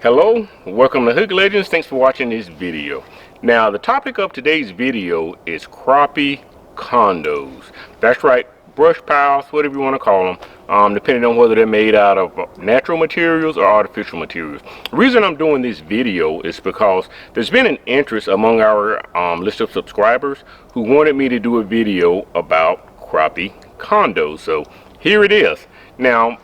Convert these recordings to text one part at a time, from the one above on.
Hello, welcome to Hook Legends. Thanks for watching this video. Now, the topic of today's video is crappie condos. That's right, brush piles, whatever you want to call them, depending on whether they're made out of natural materials or artificial materials. The reason I'm doing this video is because there's been an interest among our list of subscribers who wanted me to do a video about crappie condos. So here it is. Now,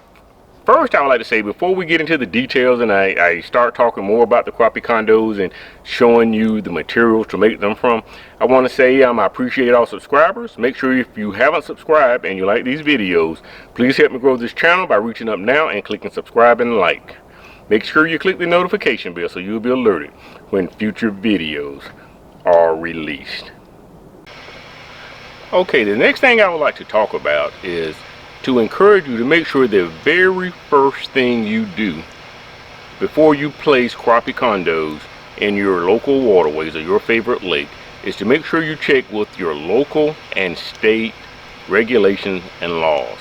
first, I would like to say, before we get into the details and I start talking more about the crappie condos and showing you the materials to make them from, I want to say I appreciate all subscribers. Make sure if you haven't subscribed and you like these videos, please help me grow this channel by reaching up now and clicking subscribe and like. Make sure you click the notification bell so you'll be alerted when future videos are released. Okay, the next thing I would like to talk about is to encourage you to make sure the very first thing you do before you place crappie condos in your local waterways or your favorite lake is to make sure you check with your local and state regulations and laws.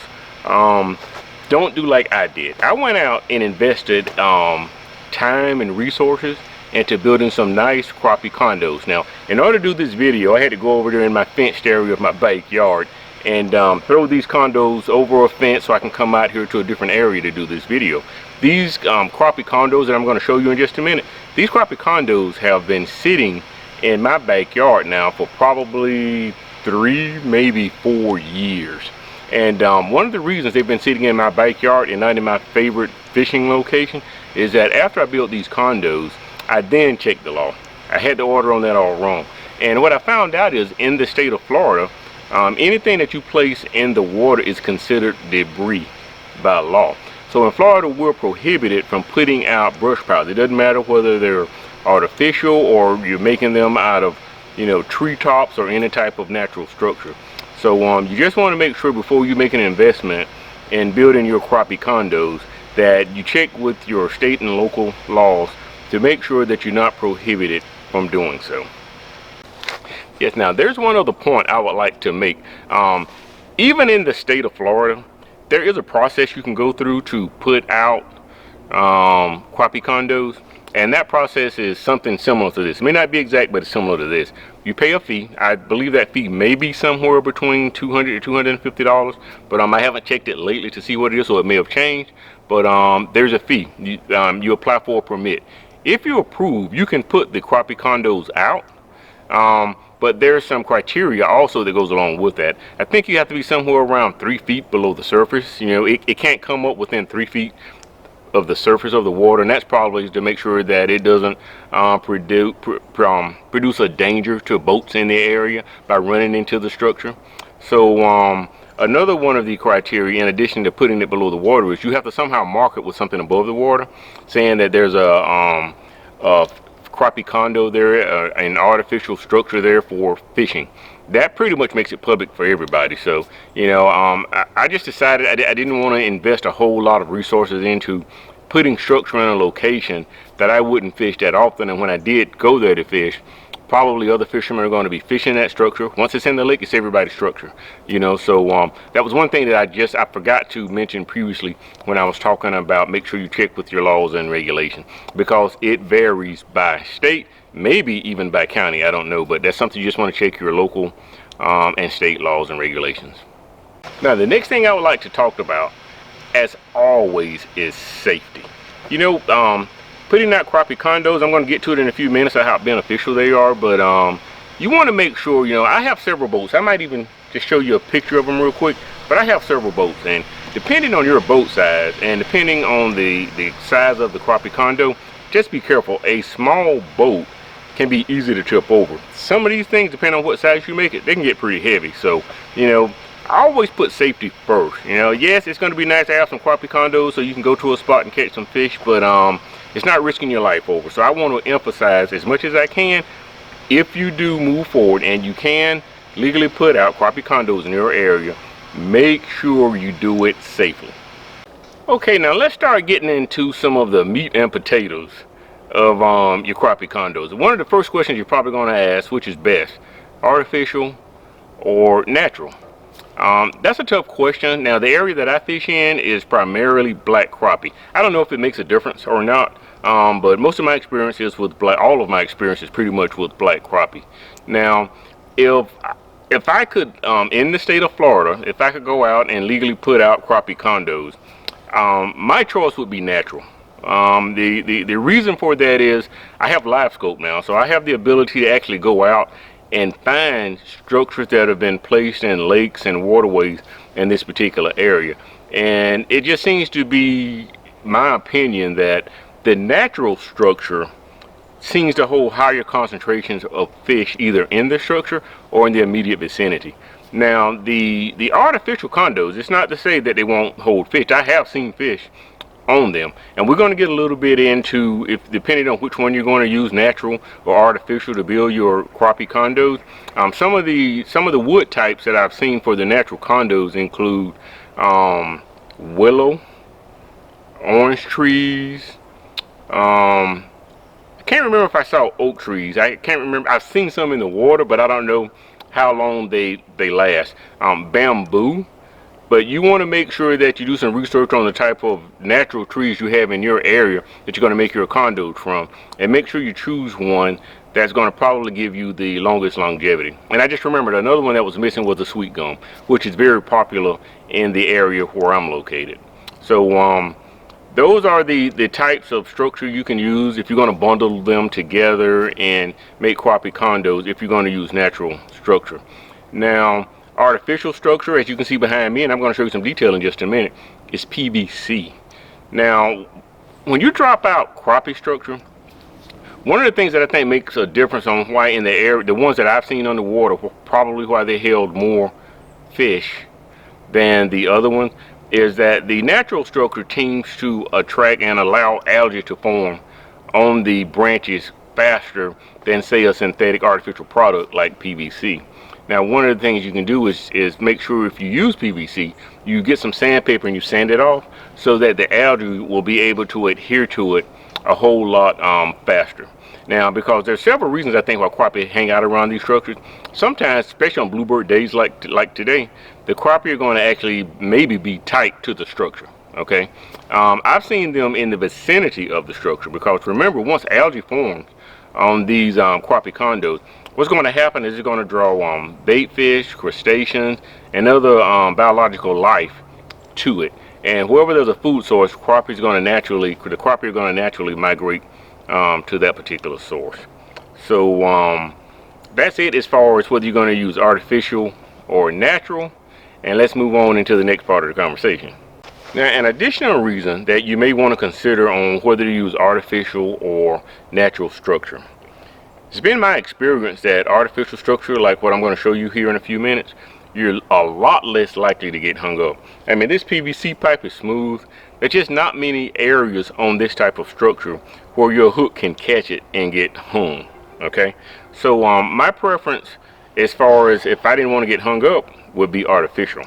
Don't do like I did. I went out and invested time and resources into building some nice crappie condos. Now, in order to do this video, I had to go over there in my fenced area of my backyard and throw these condos over a fence so I can come out here to a different area to do this video. These crappie condos that I'm going to show you in just a minute, these crappie condos have been sitting in my backyard now for probably 3, maybe 4 years. And one of the reasons they've been sitting in my backyard and not in my favorite fishing location is that after I built these condos, I then checked the law. I had the order on that all wrong. And what I found out is in the state of Florida, anything that you place in the water is considered debris by law. So in Florida, we're prohibited from putting out brush piles. It doesn't matter whether they're artificial or you're making them out of, treetops or any type of natural structure. So you just want to make sure before you make an investment in building your crappie condos that you check with your state and local laws to make sure that you're not prohibited from doing so. Yes, now there's one other point I would like to make. Even in the state of Florida, there is a process you can go through to put out crappie condos, and that process is something similar to this. It may not be exact, but it's similar to this. You pay a fee. I believe that fee may be somewhere between $200 to $250, but I haven't checked it lately to see what it is, so it may have changed. But there's a fee. You apply for a permit. If you approve, you can put the crappie condos out. But there's some criteria also that goes along with that. I think you have to be somewhere around 3 feet below the surface. It can't come up within 3 feet of the surface of the water, and that's probably to make sure that it doesn't produce a danger to boats in the area by running into the structure. So another one of the criteria, in addition to putting it below the water, is you have to somehow mark it with something above the water, saying that there's a crappie condo there, an artificial structure there for fishing. That pretty much makes it public for everybody. So I just decided I didn't want to invest a whole lot of resources into putting structure in a location that I wouldn't fish that often, and when I did go there to fish, probably other fishermen are going to be fishing that structure. Once it's in the lake, it's everybody's structure. So that was one thing that I forgot to mention previously when I was talking about make sure you check with your laws and regulations, because it varies by state, maybe even by county. I don't know, but that's something you just want to check your local and state laws and regulations. Now, the next thing I would like to talk about, as always, is safety. Putting out crappie condos, I'm going to get to it in a few minutes of how beneficial they are, but you want to make sure, I have several boats. I might even just show you a picture of them real quick, but I have several boats, and depending on your boat size and depending on the size of the crappie condo, just be careful. A small boat can be easy to tip over. Some of these things, depending on what size you make it, they can get pretty heavy. So, I always put safety first. Yes, it's going to be nice to have some crappie condos so you can go to a spot and catch some fish, but it's not risking your life over. So I want to emphasize as much as I can, if you do move forward and you can legally put out crappie condos in your area, make sure you do it safely. Okay, now let's start getting into some of the meat and potatoes of your crappie condos. One of the first questions you're probably going to ask, which is best, artificial or natural? That's a tough question. Now, the area that I fish in is primarily black crappie. I don't know if it makes a difference or not, but most of my experience is with black. All of my experience is pretty much with black crappie. Now, if if I could, in the state of Florida, if I could go out and legally put out crappie condos, my choice would be natural. The reason for that is I have live scope now, so I have the ability to actually go out and find structures that have been placed in lakes and waterways in this particular area. And it just seems to be my opinion that the natural structure seems to hold higher concentrations of fish either in the structure or in the immediate vicinity. Now, the artificial condos, it's not to say that they won't hold fish. I have seen fish on them, and we're going to get a little bit into, if depending on which one you're going to use, natural or artificial, to build your crappie condos. Some of the wood types that I've seen for the natural condos include willow, orange trees. I can't remember if I saw oak trees. I can't remember. I've seen some in the water, but I don't know how long they last. Bamboo. But you want to make sure that you do some research on the type of natural trees you have in your area that you're going to make your condos from, and make sure you choose one that's going to probably give you the longest longevity. And I just remembered another one that was missing was the sweet gum, which is very popular in the area where I'm located. So those are the types of structure you can use if you're going to bundle them together and make crappie condos, if you're going to use natural structure. Now, artificial structure, as you can see behind me, and I'm going to show you some detail in just a minute, is PVC. Now, when you drop out crappie structure, one of the things that I think makes a difference on why in the area, the ones that I've seen underwater, probably why they held more fish than the other ones, is that the natural structure tends to attract and allow algae to form on the branches faster than, say, a synthetic artificial product like PVC. Now, one of the things you can do is make sure if you use PVC, you get some sandpaper and you sand it off so that the algae will be able to adhere to it a whole lot faster. Now, because there's several reasons I think why crappie hang out around these structures. Sometimes, especially on bluebird days like today, the crappie are going to actually maybe be tight to the structure. Okay, I've seen them in the vicinity of the structure, because remember, once algae forms on these crappie condos, what's going to happen is it's going to draw bait fish, crustaceans, and other biological life to it. And wherever there's a food source, the crappie are going to naturally migrate to that particular source. So that's it as far as whether you're going to use artificial or natural. And let's move on into the next part of the conversation. Now, an additional reason that you may want to consider on whether to use artificial or natural structure. It's been my experience that artificial structure, like what I'm going to show you here in a few minutes, you're a lot less likely to get hung up. I mean, this PVC pipe is smooth. There's just not many areas on this type of structure where your hook can catch it and get hung. Okay, so my preference, as far as if I didn't want to get hung up, would be artificial,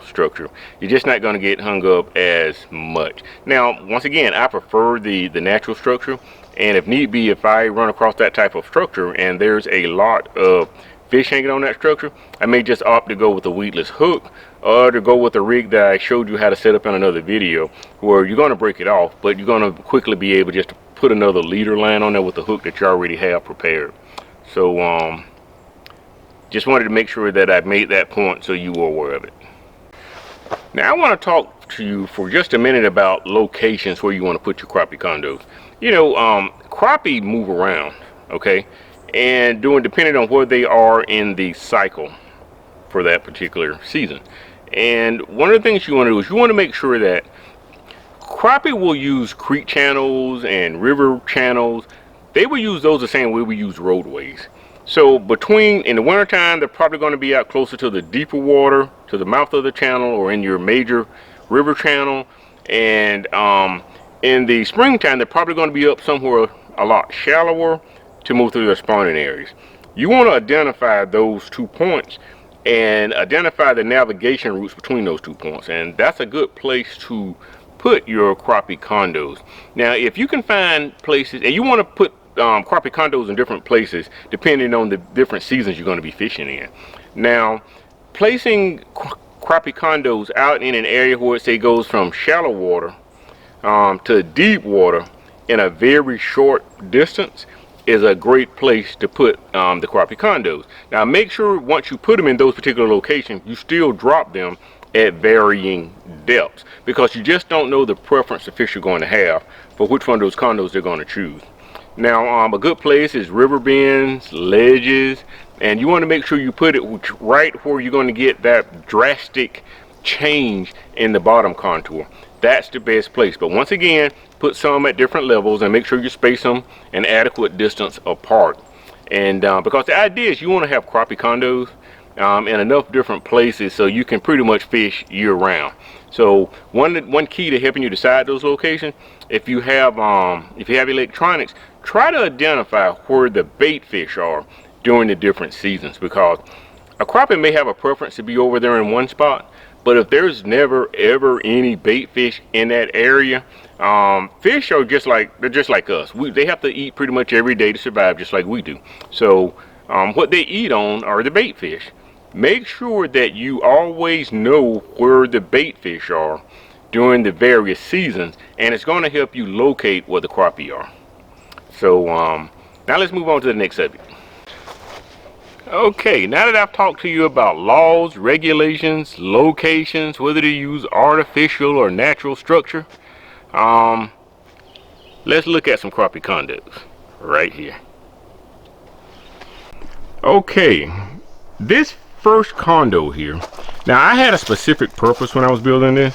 structure. You're just not going to get hung up as much. Now, once again, I prefer the natural structure. And if need be, if I run across that type of structure and there's a lot of fish hanging on that structure, I may just opt to go with a weedless hook, or to go with a rig that I showed you how to set up in another video, where you're going to break it off, but you're going to quickly be able just to put another leader line on there with the hook that you already have prepared. So just wanted to make sure that I made that point so you were aware of it. Now, I want to talk to you for just a minute about locations where you want to put your crappie condos. Crappie move around, okay, and depending on where they are in the cycle for that particular season. And one of the things you want to do is you want to make sure that crappie will use creek channels and river channels. They will use those the same way we use roadways. So in the wintertime, they're probably going to be out closer to the deeper water, to the mouth of the channel, or in your major river channel. And in the springtime, they're probably going to be up somewhere a lot shallower to move through their spawning areas. You want to identify those 2 points and identify the navigation routes between those 2 points. And that's a good place to put your crappie condos. Now, if you can find places, and you want to put crappie condos in different places depending on the different seasons you're going to be fishing in. Now, placing crappie condos out in an area where it say goes from shallow water to deep water in a very short distance is a great place to put the crappie condos. Now make sure once you put them in those particular locations, you still drop them at varying depths, because you just don't know the preference the fish are going to have for which one of those condos they're going to choose. Now a good place is river bends, ledges, and you want to make sure you put it right where you're going to get that drastic change in the bottom contour. That's the best place. But once again, put some at different levels and make sure you space them an adequate distance apart. And because the idea is you want to have crappie condos in enough different places so you can pretty much fish year round. So one key to helping you decide those locations, if you have electronics, try to identify where the bait fish are during the different seasons, because a crappie may have a preference to be over there in one spot, but if there's never ever any bait fish in that area, fish are they're just like us. They have to eat pretty much every day to survive, just like we do. So what they eat on are the bait fish. Make sure that you always know where the bait fish are during the various seasons, and it's going to help you locate where the crappie are. So now let's move on to the next subject. Okay, now that I've talked to you about laws, regulations, locations, whether to use artificial or natural structure, let's look at some crappie condos right here. Okay, this first condo here, now I had a specific purpose when I was building this.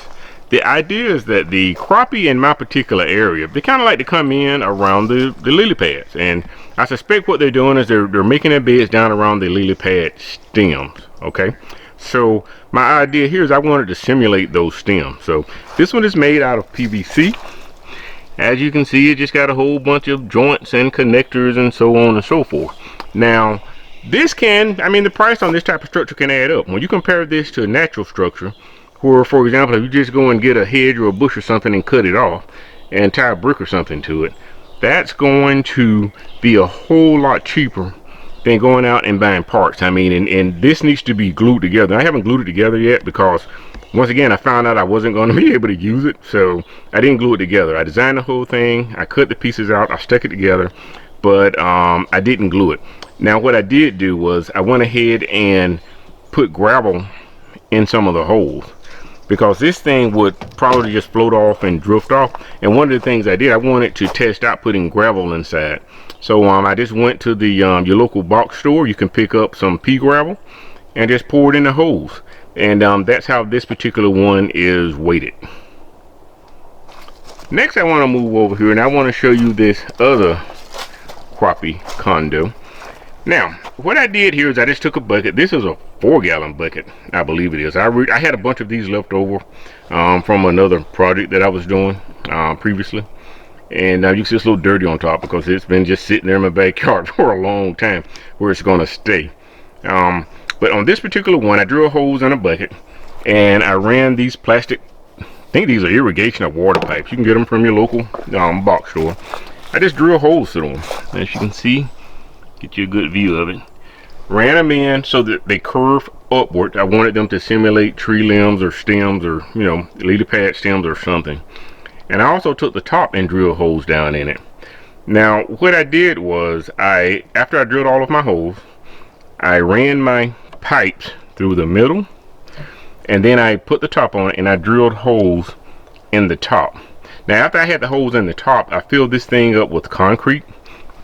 The idea is that the crappie in my particular area, they kind of like to come in around the lily pads, and I suspect what they're doing is they're making their beds down around the lily pad stems. Okay, so my idea here is I wanted to simulate those stems. So this one is made out of PVC. As you can see, it just got a whole bunch of joints and connectors and so on and so forth. Now this the price on this type of structure can add up. When you compare this to a natural structure, where, for example, if you just go and get a hedge or a bush or something and cut it off and tie a brick or something to it, that's going to be a whole lot cheaper than going out and buying parts. And this needs to be glued together. I haven't glued it together yet because, once again, I found out I wasn't going to be able to use it, so I didn't glue it together. I designed the whole thing, I cut the pieces out, I stuck it together, but I didn't glue it. Now what I did do was I went ahead and put gravel in some of the holes, because this thing would probably just float off and drift off. And one of the things I did, I wanted to test out putting gravel inside. So I just went to the your local box store. You can pick up some pea gravel and just pour it in the holes. And that's how this particular one is weighted. Next, I want to move over here and I want to show you this other crappie condo. Now, what I did here is I just took a bucket. This is a 4-gallon bucket, I believe it is. I had a bunch of these left over from another project that I was doing previously. And you can see it's a little dirty on top because it's been just sitting there in my backyard for a long time where it's going to stay. But on this particular one, I drew holes in a bucket and I ran these plastic, I think these are irrigation or water pipes. You can get them from your local box store. I just drew holes through them. As you can see, get you a good view of it. Ran them in so that they curve upward. I wanted them to simulate tree limbs or stems or, lily pad stems or something. And I also took the top and drilled holes down in it. Now, what I did was, after I drilled all of my holes, I ran my pipes through the middle, and then I put the top on it and I drilled holes in the top. Now, after I had the holes in the top, I filled this thing up with concrete,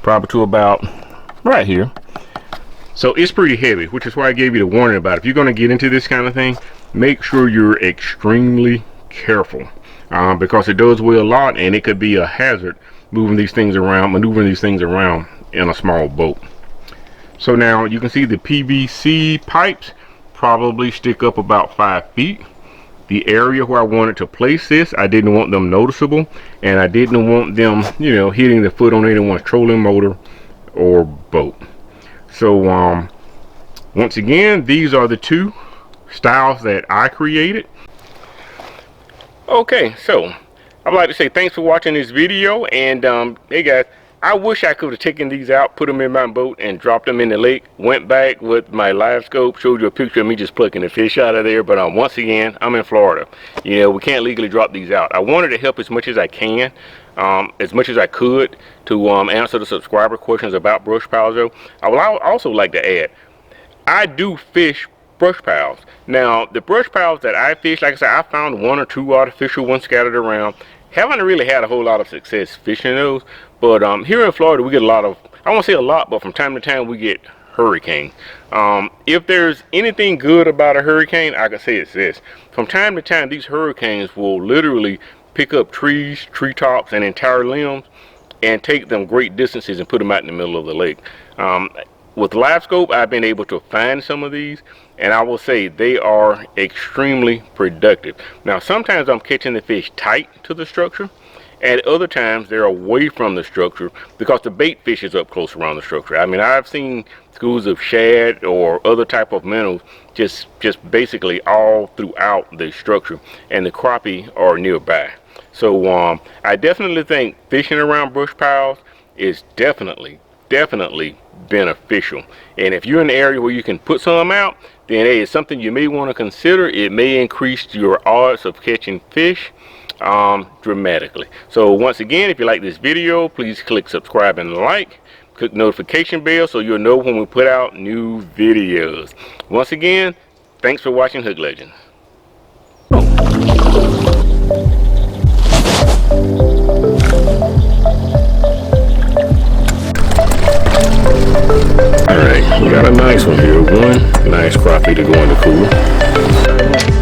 probably to about right here. So it's pretty heavy, which is why I gave you the warning about it. If you're going to get into this kind of thing, make sure you're extremely careful, because it does weigh a lot and it could be a hazard maneuvering these things around in a small boat. So now you can see the PVC pipes probably stick up about 5 feet. The area where I wanted to place this, I didn't want them noticeable, and I didn't want them, hitting the foot on anyone's trolling motor or boat. So once again, these are the two styles that I created. Okay, so I'd like to say thanks for watching this video, and hey guys, I wish I could have taken these out, put them in my boat, and dropped them in the lake. Went back with my live scope, showed you a picture of me just plucking the fish out of there. But once again, I'm in Florida. You know, we can't legally drop these out. I wanted to help as much as I can, as much as I could, to answer the subscriber questions about brush piles. Though I would also like to add, I do fish brush piles. Now, the brush piles that I fish, like I said, I found 1 or 2 artificial ones scattered around. Haven't really had a whole lot of success fishing those, but here in Florida we get a lot of, I won't say a lot, but from time to time we get hurricanes. If there's anything good about a hurricane, I can say it's this. From time to time these hurricanes will literally pick up trees, treetops, and entire limbs and take them great distances and put them out in the middle of the lake. With live scope, I've been able to find some of these, and I will say they are extremely productive. Now, sometimes I'm catching the fish tight to the structure, and other times they're away from the structure because the bait fish is up close around the structure. I mean, I've seen schools of shad or other type of minnows just basically all throughout the structure, and the crappie are nearby. So I definitely think fishing around brush piles is definitely beneficial. And if you're in the area where you can put some out, then hey, it's something you may want to consider. It may increase your odds of catching fish dramatically. So once again, if you like this video, please click subscribe and like. Click notification bell so you'll know when we put out new videos. Once again, thanks for watching Hook Legends. Alright, we got a nice one here. One nice crappie to go in the cooler.